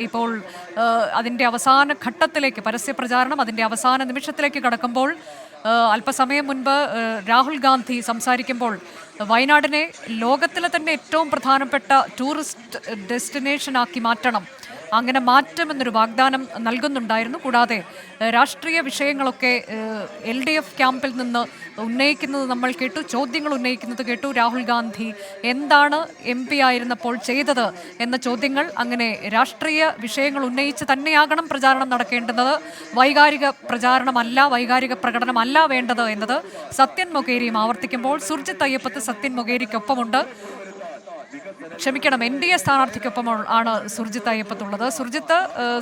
ഇപ്പോൾ അതിൻ്റെ അവസാന ഘട്ടത്തിലേക്ക് പരസ്യപ്രചാരണം അതിൻ്റെ അവസാന നിമിഷത്തിലേക്ക് കടക്കുമ്പോൾ അല്പസമയം മുൻപ് രാഹുൽ ഗാന്ധി സംസാരിക്കുമ്പോൾ വയനാടിനെ ലോകത്തിലെ തന്നെ ഏറ്റവും പ്രധാനപ്പെട്ട ടൂറിസ്റ്റ് ഡെസ്റ്റിനേഷനാക്കി മാറ്റണം, അങ്ങനെ മാറ്റുമെന്നൊരു വാഗ്ദാനം നൽകുന്നുണ്ടായിരുന്നു. കൂടാതെ രാഷ്ട്രീയ വിഷയങ്ങളൊക്കെ LDF ക്യാമ്പിൽ നിന്ന് ഉന്നയിക്കുന്നത് നമ്മൾ കേട്ടു, ചോദ്യങ്ങൾ ഉന്നയിക്കുന്നത് കേട്ടു. രാഹുൽ ഗാന്ധി എന്താണ് MP ആയിരുന്നപ്പോൾ ചെയ്തത് എന്ന ചോദ്യങ്ങൾ, അങ്ങനെ രാഷ്ട്രീയ വിഷയങ്ങൾ ഉന്നയിച്ച് തന്നെയാകണം പ്രചാരണം നടക്കേണ്ടത്, വൈകാരിക പ്രചാരണമല്ല, വൈകാരിക പ്രകടനമല്ല വേണ്ടത് എന്നത് സത്യൻ മൊകേരിയും ആവർത്തിക്കുമ്പോൾ സുർജിത് അയ്യപ്പത്ത് സത്യൻ മൊകേരിക്കൊപ്പമുണ്ട്. ക്ഷമിക്കണം, NDA സ്ഥാനാർത്ഥിക്കൊപ്പം ആണ് സുർജിത് അയ്യപ്പത്തുള്ളത്.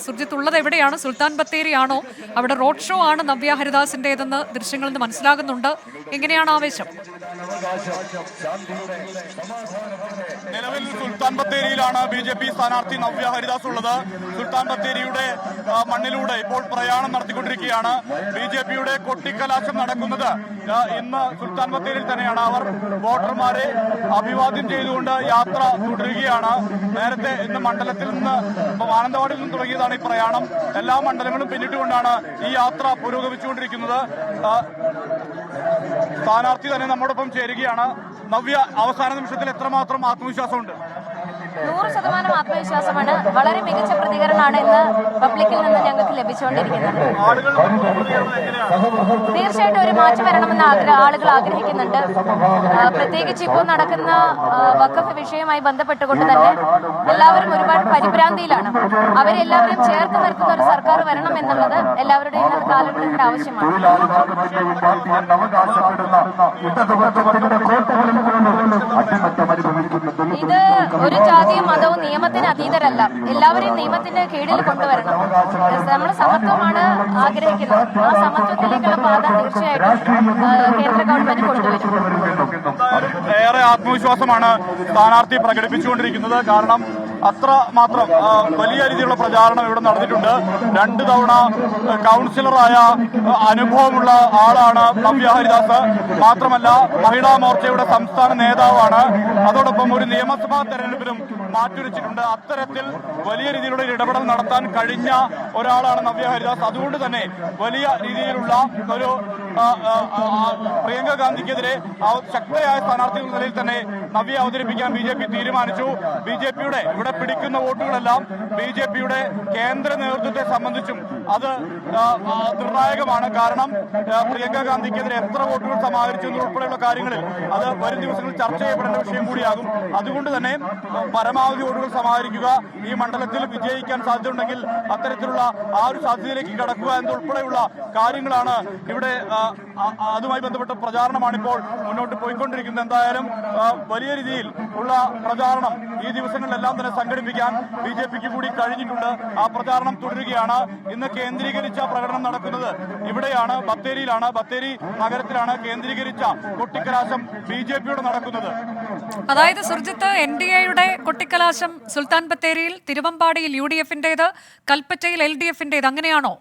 സുർജിത്ത് ഉള്ളത് എവിടെയാണ്? സുൽത്താൻ ബത്തേരി ആണോ? അവിടെ റോഡ് ഷോ ആണ് നവ്യ ഹരിദാസിൻ്റെതെന്ന് ദൃശ്യങ്ങളിൽ നിന്ന് മനസ്സിലാകുന്നുണ്ട്. എങ്ങനെയാണ് ആവേശം? നിലവിൽ സുൽത്താൻ ബത്തേരിയിലാണ് BJP സ്ഥാനാർത്ഥി നവ്യ ഹരിദാസ് ഉള്ളത്. സുൽത്താൻ ബത്തേരിയുടെ മണ്ണിലൂടെ ഇപ്പോൾ പ്രയാണം നടത്തിക്കൊണ്ടിരിക്കുകയാണ്. BJPയുടെ കൊട്ടിക്കലാശം നടക്കുന്നത് ഇന്ന് സുൽത്താൻ ബത്തേരിയിൽ തന്നെയാണ്. അവർ വോട്ടർമാരെ അഭിവാദ്യം ചെയ്തുകൊണ്ട് യാത്ര തുടരുകയാണ്. നേരത്തെ ഇന്ന് മണ്ഡലത്തിൽ നിന്ന് മാനന്തവാടിയിൽ നിന്ന് തുടങ്ങിയതാണ് ഈ പ്രയാണം. എല്ലാ മണ്ഡലങ്ങളും പിന്നിട്ടുകൊണ്ടാണ് ഈ യാത്ര പുരോഗമിച്ചുകൊണ്ടിരിക്കുന്നത്. സ്ഥാനാർത്ഥി തന്നെ നമ്മോടൊപ്പം ചേരുകയാണ്. നവ്യ, അവസാന നിമിഷത്തിൽ എത്രമാത്രം ആത്മവിശ്വാസമുണ്ട്? 100% ആത്മവിശ്വാസമാണ്. വളരെ മികച്ച പ്രതികരണമാണ് ഇന്ന് പബ്ലിക്കിൽ നിന്ന് ഞങ്ങൾക്ക് ലഭിച്ചുകൊണ്ടിരിക്കുന്നത്. തീർച്ചയായിട്ടും ഒരു മാറ്റം വരണമെന്ന് ആളുകൾ ആഗ്രഹിക്കുന്നുണ്ട്. പ്രത്യേകിച്ച് ഇപ്പോൾ നടക്കുന്ന വഖഫ് വിഷയവുമായി ബന്ധപ്പെട്ടുകൊണ്ട് തന്നെ എല്ലാവരും ഒരുപാട് പരിഭ്രാന്തിയിലാണ്. അവരെല്ലാവരും ചേർത്ത് നിർത്തുന്ന ഒരു സർക്കാർ വരണം എന്നുള്ളത് എല്ലാവരുടെയും ഇന്നത്തെ കാലഘട്ടത്തിന്റെ ആവശ്യമാണ്. ഇത് ഒരു ജാതിയും മതവും നിയമത്തിന് അതീതരല്ല. എല്ലാവരെയും നിയമത്തിന്റെ കീഴിൽ കൊണ്ടുവരണം. നമ്മൾ സമത്വമാണ് ആഗ്രഹിക്കുന്നത്. ആ സമത്വത്തിലേക്കുള്ള പാത തീർച്ചയായിട്ടും കേന്ദ്ര ഗവൺമെന്റ് കൊണ്ടുവരും. ഏറെ ആത്മവിശ്വാസമാണ് സ്ഥാനാർത്ഥി പ്രകടിപ്പിച്ചുകൊണ്ടിരിക്കുന്നത്. കാരണം അത്രമാത്രം വലിയ രീതിയിലുള്ള പ്രചാരണം ഇവിടെ നടന്നിട്ടുണ്ട്. 2 തവണ കൗൺസിലറായ അനുഭവമുള്ള ആളാണ് നവ്യ ഹരിദാസ്. മാത്രമല്ല മഹിളാ മോർച്ചയുടെ സംസ്ഥാന നേതാവാണ്. അതോടൊപ്പം ഒരു നിയമസഭാ തെരഞ്ഞെടുപ്പിലും മാറ്റുരച്ചിട്ടുണ്ട്. അത്തരത്തിൽ വലിയ രീതിയിലുള്ള ഇടപെടൽ നടത്താൻ കഴിഞ്ഞ ഒരാളാണ് നവ്യ ഹരിദാസ്. അതുകൊണ്ട് തന്നെ വലിയ രീതിയിലുള്ള ഒരു പ്രിയങ്ക ഗാന്ധിക്കെതിരെ ശക്തയായ സ്ഥാനാർത്ഥി എന്ന നിലയിൽ തന്നെ നവ്യ അവതരിപ്പിക്കാൻ BJP തീരുമാനിച്ചു. BJPയുടെ ഇവിടെ പിടിക്കുന്ന വോട്ടുകളെല്ലാം BJPയുടെ കേന്ദ്ര നേതൃത്വത്തെ സംബന്ധിച്ചും അത് നിർണായകമാണ്. കാരണം പ്രിയങ്ക ഗാന്ധിക്കെതിരെ എത്ര വോട്ടുകൾ സമാഹരിച്ചു എന്നുൾപ്പെടെയുള്ള കാര്യങ്ങളിൽ അത് വരും ദിവസങ്ങളിൽ ചർച്ച ചെയ്യപ്പെടേണ്ട വിഷയം കൂടിയാകും. അതുകൊണ്ട് തന്നെ പരമാവധി വോട്ടുകൾ സമാഹരിക്കുക, ഈ മണ്ഡലത്തിൽ വിജയിക്കാൻ സാധ്യതയുണ്ടെങ്കിൽ അത്തരത്തിലുള്ള ആ ഒരു സാധ്യതയിലേക്ക് കടക്കുക എന്നുൾപ്പെടെയുള്ള കാര്യങ്ങളാണ് ഇവിടെ. അതുമായി ബന്ധപ്പെട്ട പ്രചാരണമാണ് ഇപ്പോൾ മുന്നോട്ട് പോയിക്കൊണ്ടിരിക്കുന്നത്. എന്തായാലും വലിയ രീതിയിൽ ഉള്ള പ്രചാരണം ഈ ദിവസങ്ങളിലെല്ലാം തന്നെ സംഘടിപ്പിക്കാൻ BJPക്ക് കൂടി കഴിഞ്ഞിട്ടുണ്ട്. ആ പ്രചാരണം തുടരുകയാണ്. ഇന്ന് കേന്ദ്രീകരിച്ച പ്രകടനം നടക്കുന്നത് ഇവിടെയാണ്, ബത്തേരിയിലാണ്. ബത്തേരി നഗരത്തിലാണ് കേന്ദ്രീകരിച്ച കൊട്ടിക്കലാശം BJPയുടെ നടക്കുന്നത്. അതായത് സുർജിത്ത്, NDAയുടെ കൊട്ടിക്കലാശം സുൽത്താൻ ബത്തേരിയിൽ, തിരുവമ്പാടിയിൽ UDFന്റേത്, കൽപ്പറ്റയിൽ LDFന്റേത്, അങ്ങനെയാണോ?